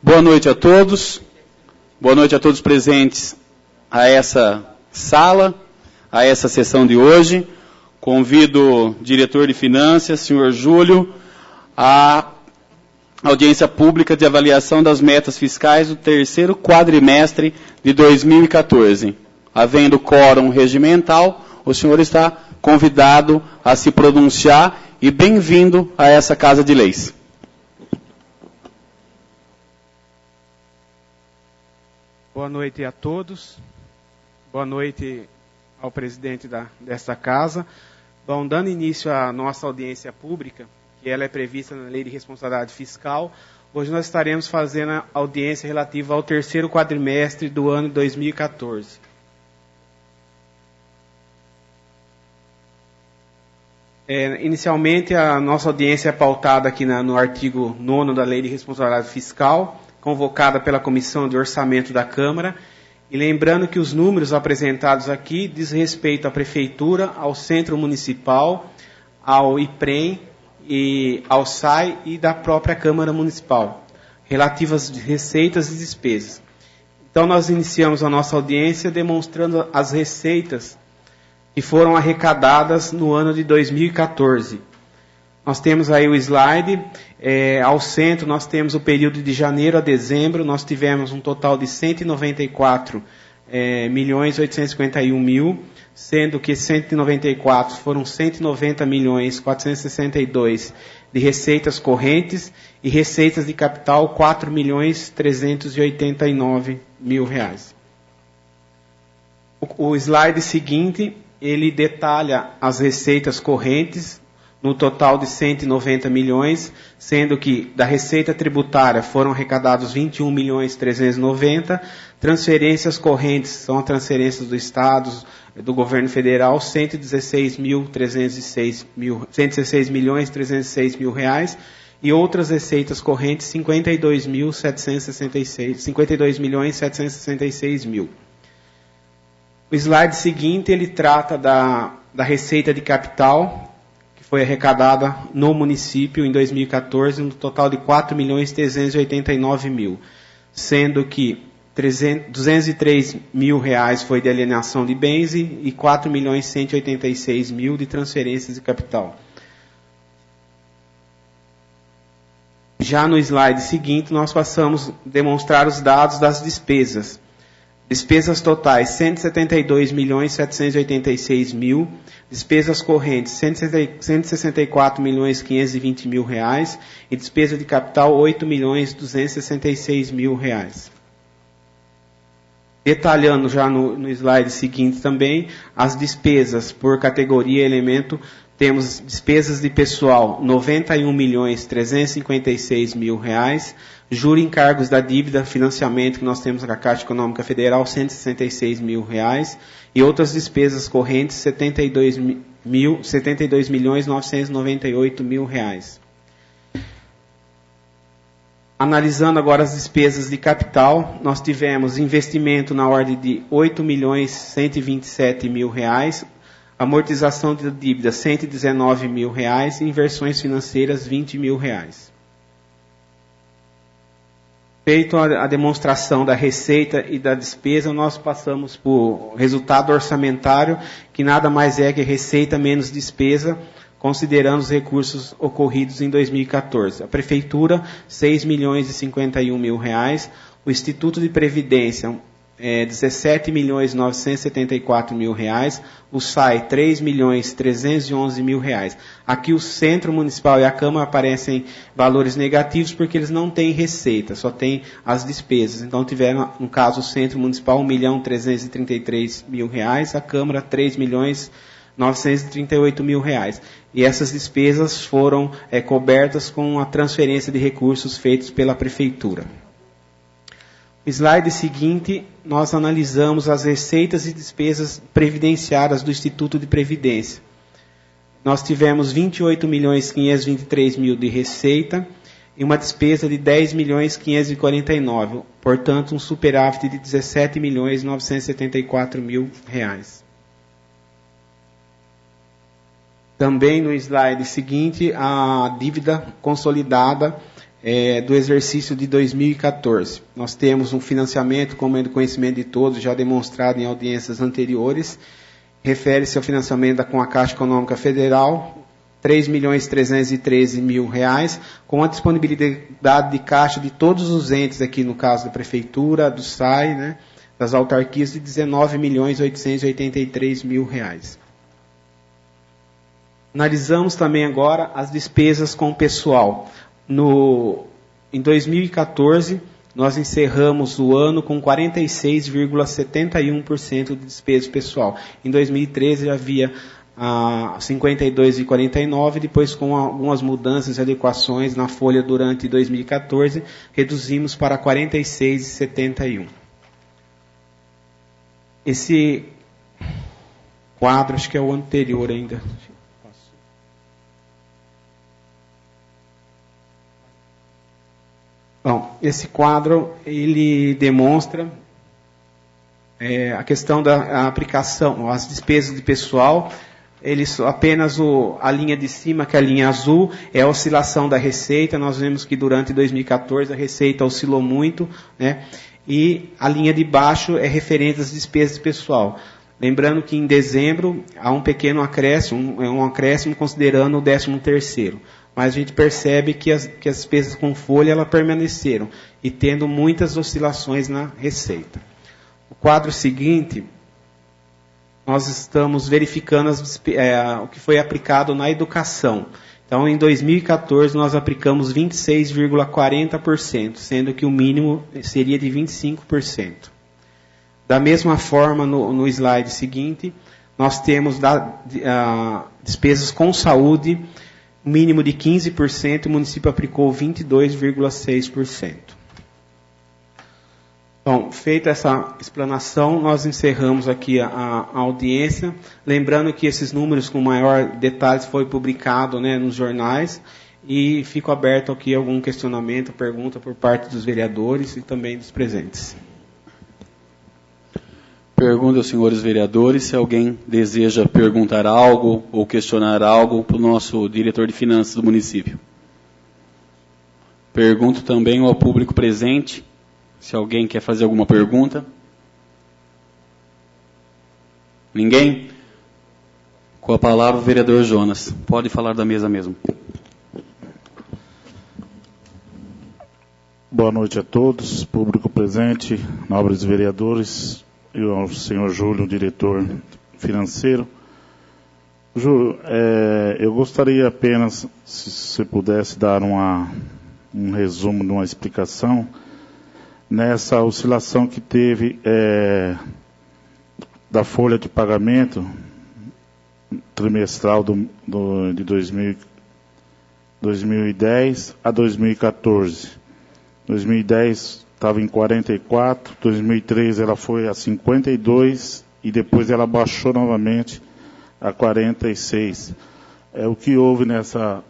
Boa noite a todos. Boa noite a todos presentes a essa sala, a essa sessão de hoje. Convido o diretor de Finanças, senhor Júlio, à audiência pública de avaliação das metas fiscais do terceiro quadrimestre de 2014. Havendo quórum regimental, o senhor está convidado a se pronunciar e bem-vindo a essa Casa de Leis. Boa noite a todos. Boa noite ao presidente desta casa. Bom, dando início à nossa audiência pública, que ela é prevista na Lei de Responsabilidade Fiscal, hoje nós estaremos fazendo a audiência relativa ao terceiro quadrimestre do ano de 2014. Inicialmente, a nossa audiência é pautada aqui no artigo 9º da Lei de Responsabilidade Fiscal, convocada pela Comissão de Orçamento da Câmara, e lembrando que os números apresentados aqui diz respeito à Prefeitura, ao Centro Municipal, ao IPREM, e ao SAI e da própria Câmara Municipal, relativas às receitas e despesas. Então, nós iniciamos a nossa audiência demonstrando as receitas que foram arrecadadas no ano de 2014. Nós temos aí o slide, ao centro nós temos o período de janeiro a dezembro, nós tivemos um total de 194.851.000, sendo que 194 foram 190.462 de receitas correntes e receitas de capital 4.389.000 reais. O slide seguinte, ele detalha as receitas correntes, no total de 190 milhões, sendo que da receita tributária foram arrecadados 21.390.000, transferências correntes são as transferências do Estado, do Governo Federal, 116.306.000 reais, e outras receitas correntes, 52.766.000. O slide seguinte, ele trata da receita de capital, foi arrecadada no município em 2014, no total de 4.389.000, sendo que 203.000 reais foi de alienação de bens e 4.186.000 de transferências de capital. Já no slide seguinte, nós passamos a demonstrar os dados das despesas. Despesas totais, 172.786.000, despesas correntes, 164.520.000 reais e despesa de capital, 8.266.000 reais. Detalhando já no slide seguinte também, as despesas por categoria e elemento, temos despesas de pessoal, 91.356.000 reais, juro e encargos da dívida, financiamento que nós temos na Caixa Econômica Federal, 166.000 reais, e outras despesas correntes, 72.998.000 reais. Analisando agora as despesas de capital, nós tivemos investimento na ordem de 8.127.000 reais, amortização de dívida, 119.000 reais, e inversões financeiras, 20.000 reais. Feito a demonstração da receita e da despesa, nós passamos para o resultado orçamentário, que nada mais é que receita menos despesa, considerando os recursos ocorridos em 2014. A Prefeitura, 6.051.000 reais, o Instituto de Previdência, 17.974.000 reais, o SAI, 3.311.000 reais. Aqui o Centro Municipal e a Câmara aparecem valores negativos porque eles não têm receita, só têm as despesas. Então tiveram, no caso, o Centro Municipal, 1.333.000 reais, a Câmara, 3.938.000 reais. E essas despesas foram cobertas com a transferência de recursos feitos pela Prefeitura. Slide seguinte, nós analisamos as receitas e despesas previdenciárias do Instituto de Previdência. Nós tivemos 28.523.000 de receita e uma despesa de 10.549.000, portanto um superávit de 17.974.000 reais. Também no slide seguinte, a dívida consolidada do exercício de 2014. Nós temos um financiamento, como é do conhecimento de todos, já demonstrado em audiências anteriores, refere-se ao financiamento com a Caixa Econômica Federal, R$ 3.313.000, com a disponibilidade de caixa de todos os entes, aqui no caso da Prefeitura, do SAI, né, das autarquias, de R$ 19.883.000. Analisamos também agora as despesas com o pessoal. Em 2014, nós encerramos o ano com 46,71% de despesa pessoal. Em 2013 havia 52,49%, depois com algumas mudanças e adequações na folha durante 2014, reduzimos para 46,71%. Esse quadro, acho que é o anterior ainda. Bom, esse quadro, ele demonstra a questão da aplicação, as despesas de pessoal. Apenas a linha de cima, que é a linha azul, é a oscilação da receita. Nós vemos que durante 2014 a receita oscilou muito, né? E a linha de baixo é referente às despesas de pessoal. Lembrando que em dezembro há um pequeno acréscimo, um acréscimo considerando o 13º. Mas a gente percebe que as despesas com folha elas permaneceram e tendo muitas oscilações na receita. O quadro seguinte, nós estamos verificando o que foi aplicado na educação. Então, em 2014, nós aplicamos 26,40%, sendo que o mínimo seria de 25%. Da mesma forma, no slide seguinte, nós temos despesas com saúde, mínimo de 15%, o município aplicou 22,6%. Bom, feita essa explanação, nós encerramos aqui a audiência. Lembrando que esses números com maior detalhes foi publicado, né, nos jornais. E fico aberto aqui a algum questionamento, pergunta por parte dos vereadores e também dos presentes. Pergunto aos senhores vereadores se alguém deseja perguntar algo ou questionar algo para o nosso diretor de finanças do município. Pergunto também ao público presente, se alguém quer fazer alguma pergunta. Ninguém? Com a palavra o vereador Jonas. Pode falar da mesa mesmo. Boa noite a todos, público presente, nobres vereadores, e ao senhor Júlio, diretor financeiro. Júlio, eu gostaria apenas, se você pudesse dar um resumo de uma explicação nessa oscilação que teve da folha de pagamento trimestral de 2010 a 2014. 2010 estava em 44, 2013 ela foi a 52 e depois ela baixou novamente a 46. O que houve nessa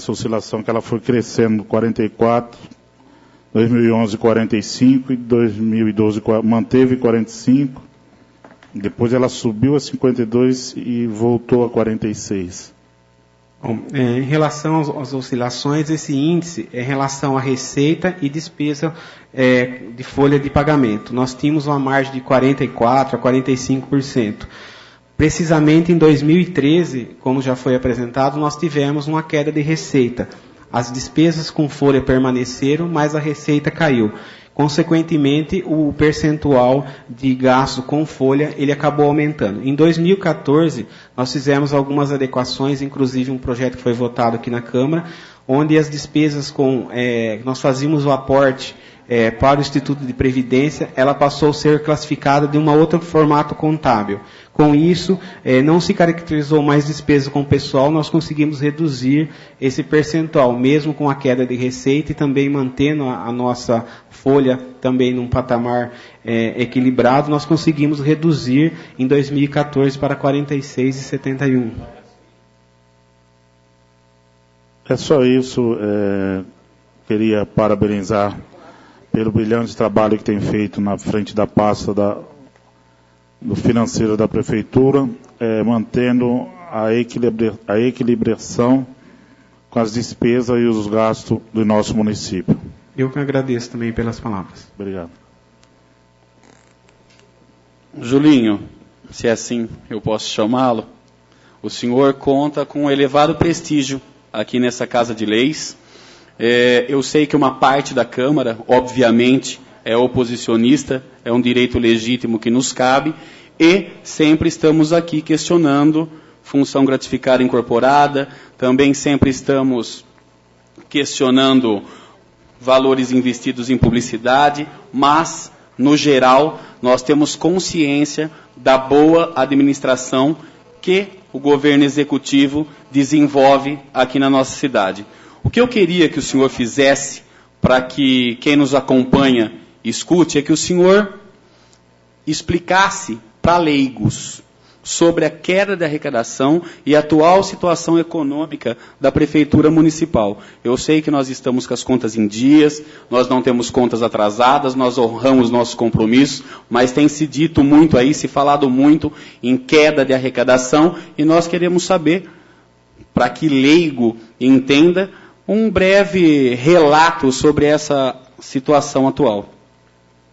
oscilação, que ela foi crescendo 44, 2011 45 e 2012 manteve 45, depois ela subiu a 52 e voltou a 46. Bom, em relação às oscilações, esse índice é em relação à receita e despesa de folha de pagamento. Nós tínhamos uma margem de 44% a 45%. Precisamente em 2013, como já foi apresentado, nós tivemos uma queda de receita. As despesas com folha permaneceram, mas a receita caiu. Consequentemente, o percentual de gasto com folha ele acabou aumentando. Em 2014, nós fizemos algumas adequações, inclusive um projeto que foi votado aqui na Câmara, onde as despesas nós fazíamos o aporte para o Instituto de Previdência, ela passou a ser classificada de um outro formato contábil. Com isso, não se caracterizou mais despesa com o pessoal, nós conseguimos reduzir esse percentual, mesmo com a queda de receita e também mantendo a nossa folha também num patamar equilibrado, nós conseguimos reduzir em 2014 para 46,71. É só isso. Queria parabenizar pelo brilhante trabalho que tem feito na frente da pasta do financeiro da Prefeitura, mantendo a equilibração com as despesas e os gastos do nosso município. Eu que agradeço também pelas palavras. Obrigado. Julinho, se é assim eu posso chamá-lo, o senhor conta com um elevado prestígio aqui nessa Casa de Leis. Eu sei que uma parte da Câmara, obviamente, é oposicionista, é um direito legítimo que nos cabe, e sempre estamos aqui questionando função gratificada incorporada, também sempre estamos questionando valores investidos em publicidade, mas, no geral, nós temos consciência da boa administração que o governo executivo desenvolve aqui na nossa cidade. O que eu queria que o senhor fizesse, para que quem nos acompanha escute, é que o senhor explicasse para leigos sobre a queda da arrecadação e a atual situação econômica da Prefeitura Municipal. Eu sei que nós estamos com as contas em dias, nós não temos contas atrasadas, nós honramos nossos compromissos, mas tem se dito muito aí, se falado muito em queda de arrecadação, e nós queremos saber, para que leigo entenda, um breve relato sobre essa situação atual.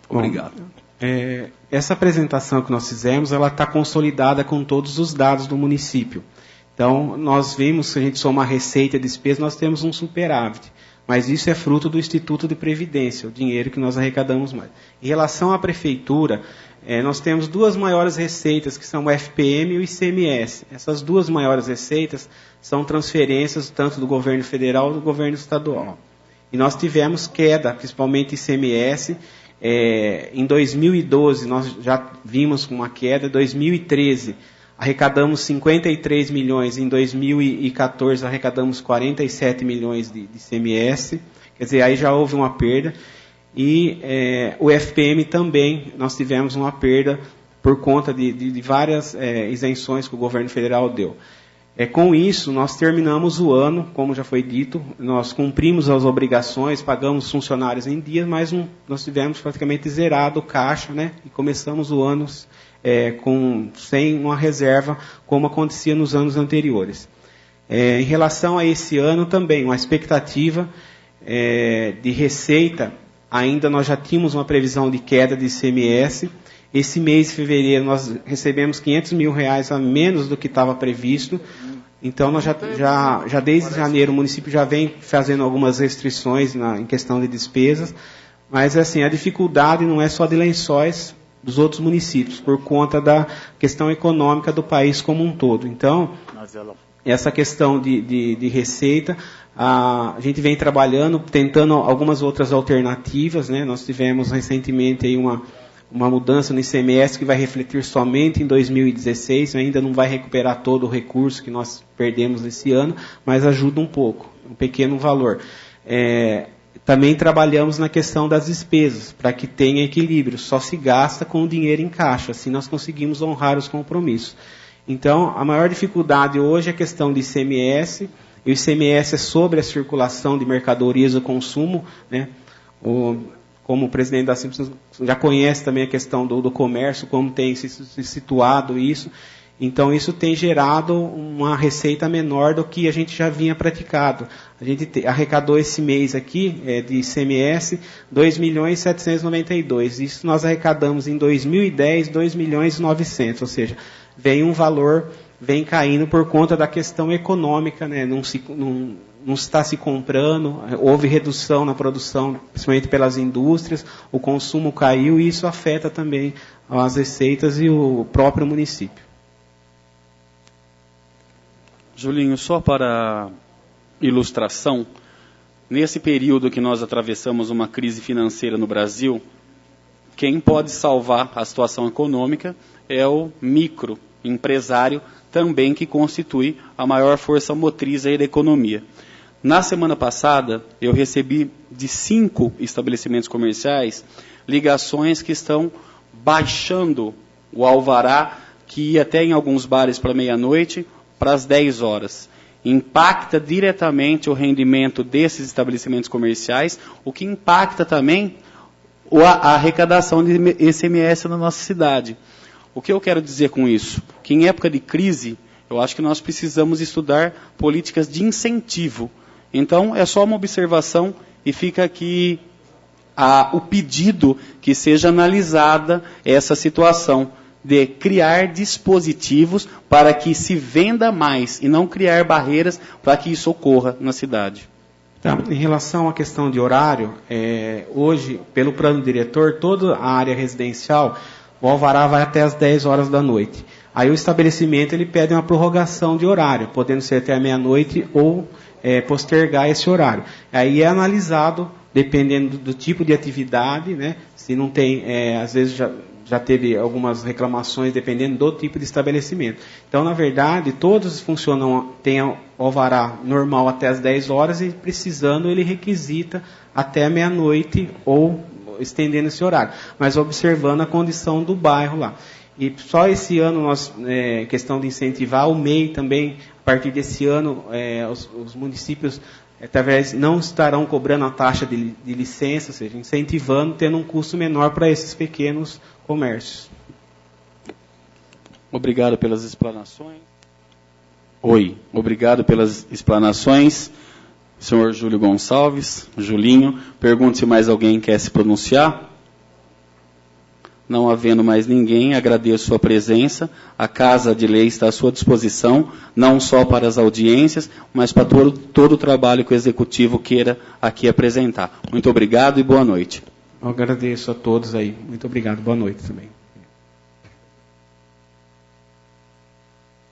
Obrigado. Essa apresentação que nós fizemos, ela está consolidada com todos os dados do município. Então, nós vimos, se a gente soma a receita e a despesa, nós temos um superávit. Mas isso é fruto do Instituto de Previdência, o dinheiro que nós arrecadamos mais. Em relação à Prefeitura, nós temos duas maiores receitas, que são o FPM e o ICMS. Essas duas maiores receitas são transferências tanto do governo federal quanto do governo estadual. E nós tivemos queda, principalmente ICMS. Em 2012, nós já vimos uma queda. Em 2013, arrecadamos 53 milhões. Em 2014, arrecadamos 47 milhões de ICMS. Quer dizer, aí já houve uma perda. E o FPM também, nós tivemos uma perda por conta de várias isenções que o governo federal deu. Com isso, nós terminamos o ano, como já foi dito, nós cumprimos as obrigações, pagamos funcionários em dia, mas nós tivemos praticamente zerado o caixa, né? E começamos o ano sem uma reserva, como acontecia nos anos anteriores. Em relação a esse ano também, uma expectativa de receita, ainda nós já tínhamos uma previsão de queda de ICMS. Esse mês de fevereiro nós recebemos R$500 mil a menos do que estava previsto. Então, nós já desde janeiro o município já vem fazendo algumas restrições em questão de despesas. Mas, assim, a dificuldade não é só de Lençóis, dos outros municípios, por conta da questão econômica do país como um todo. Então, essa questão de receita, a gente vem trabalhando, tentando algumas outras alternativas, né? Nós tivemos recentemente aí uma mudança no ICMS que vai refletir somente em 2016, ainda não vai recuperar todo o recurso que nós perdemos esse ano, mas ajuda um pouco, um pequeno valor. Também trabalhamos na questão das despesas, para que tenha equilíbrio, só se gasta com o dinheiro em caixa, assim nós conseguimos honrar os compromissos. Então, a maior dificuldade hoje é a questão de ICMS, e o ICMS é sobre a circulação de mercadorias e consumo, né? Como o presidente da Simples já conhece também a questão do comércio, como tem se situado isso. Então, isso tem gerado uma receita menor do que a gente já vinha praticado. A gente arrecadou esse mês aqui, de ICMS, 2.792. Isso nós arrecadamos em 2010, 2.900.000. Ou seja, vem caindo por conta da questão econômica, né? Não está se comprando, houve redução na produção, principalmente pelas indústrias, o consumo caiu e isso afeta também as receitas e o próprio município. Julinho, só para ilustração, nesse período que nós atravessamos uma crise financeira no Brasil, quem pode salvar a situação econômica é o microempresário, também que constitui a maior força motriz aí da economia. Na semana passada, eu recebi de 5 estabelecimentos comerciais ligações que estão baixando o alvará, que ia até em alguns bares para meia-noite, para as 10 horas. Impacta diretamente o rendimento desses estabelecimentos comerciais, o que impacta também a arrecadação de ICMS na nossa cidade. O que eu quero dizer com isso? Que em época de crise, eu acho que nós precisamos estudar políticas de incentivo Então, é só uma observação e fica aqui o pedido que seja analisada essa situação de criar dispositivos para que se venda mais e não criar barreiras para que isso ocorra na cidade. Tá. Em relação à questão de horário, hoje, pelo plano diretor, toda a área residencial, o alvará vai até as 10 horas da noite. Aí o estabelecimento ele pede uma prorrogação de horário, podendo ser até a meia-noite ou postergar esse horário. Aí é analisado, dependendo do tipo de atividade, né? Se não tem, às vezes já teve algumas reclamações, dependendo do tipo de estabelecimento. Então, na verdade, todos funcionam, tem o alvará normal até as 10 horas e, precisando, ele requisita até a meia-noite ou estendendo esse horário, mas observando a condição do bairro lá. E só esse ano, nós, questão de incentivar, o MEI também, a partir desse ano, os municípios talvez não estarão cobrando a taxa de licença, ou seja, incentivando, tendo um custo menor para esses pequenos comércios. Obrigado pelas explanações. Obrigado pelas explanações, senhor Júlio Gonçalves, Julinho. Pergunto se mais alguém quer se pronunciar. Não havendo mais ninguém, agradeço sua presença. A Casa de Lei está à sua disposição, não só para as audiências, mas para todo o trabalho que o Executivo queira aqui apresentar. Muito obrigado e boa noite. Eu agradeço a todos aí. Muito obrigado. Boa noite também.